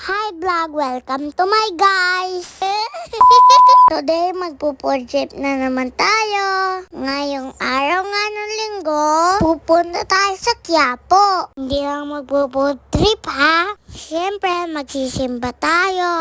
Hi vlog! Welcome to my guys! Today magpo-project na naman tayo. Ngayong araw nga ng linggo, pupunta tayo sa Quiapo. Hindi lang magpo-food trip ha. Siyempre magsisimba tayo.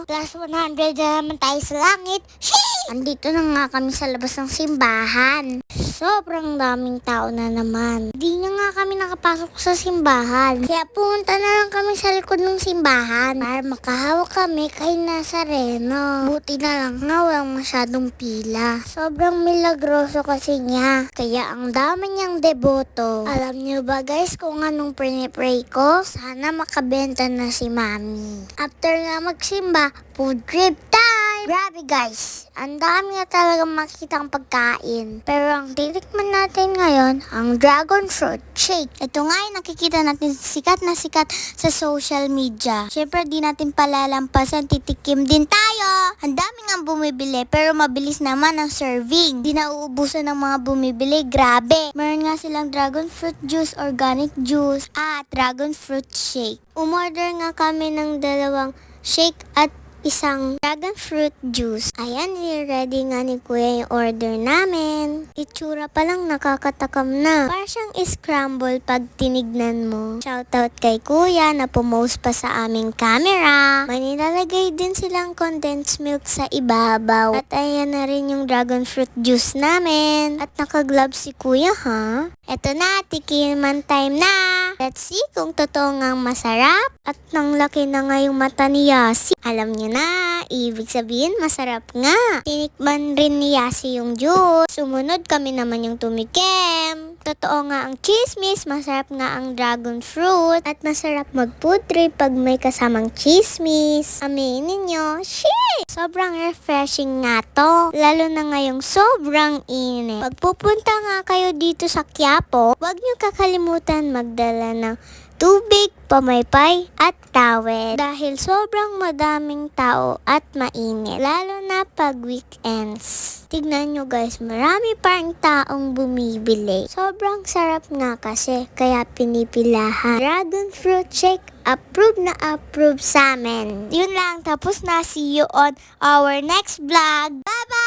Plus 100 na naman tayo sa langit. Sheesh! Andito na nga kami sa labas ng simbahan. Sobrang daming tao na naman. Hindi na nga kami nakapasok sa simbahan. Kaya punta na lang kami sa likod ng simbahan para makahawak kami kay Nazareno. Buti na lang nga walang masyadong pila. Sobrang milagroso kasi niya. Kaya ang dami niyang deboto. Alam niyo ba guys kung anong pray ko? Sana makabenta na si Mami. After nga magsimba, food trip time! Grabe guys, ang dami na talaga makikitang pagkain. Pero ang titikman natin ngayon, ang dragon fruit shake. Ito nga yung nakikita natin sikat na sikat sa social media. Siyempre di natin palalampasan, titikim din tayo. Ang dami nga bumibili pero mabilis naman ang serving. Di nauubusan ng mga bumibili, grabe. Meron nga silang dragon fruit juice, organic juice, at dragon fruit shake. Umorder nga kami ng dalawang shake at isang dragon fruit juice. Ayan, ready nga ni Kuya yung order namin. Itsura pa lang nakakatakam na. Para siyang scramble pag tinignan mo. Shoutout kay Kuya na pumost pa sa aming camera. May nilalagay din silang condensed milk sa ibabaw. At ayan na rin yung dragon fruit juice namin. At naka-gloves si Kuya ha. Eto na, tikiman time na. Let's see kung totoo ngang masarap. At nang laki na nga yung mata ni Yasi. Alam niyo na, ibig sabihin masarap nga. Tinikman rin ni Yasi yung juice. Sumunod kami naman yung tumikim. Totoo nga ang chismis, masarap nga ang dragon fruit. At masarap mag-food trip pag may kasamang chismis. Aminin nyo, shit! Sobrang refreshing nga to. Lalo na ngayong sobrang init. Pag pupunta nga kayo dito sa Quiapo, huwag nyo kakalimutan magdala ng tubig, pamaypay, at towel. Dahil sobrang madaming tao at mainit. Lalo na pag weekends. Tignan nyo guys, marami parang taong bumibili. Sobrang sarap nga kasi, kaya pinipilahan. Dragon fruit shake, approve na approve sa amin. Yun lang, tapos na. See you on our next vlog. Bye-bye!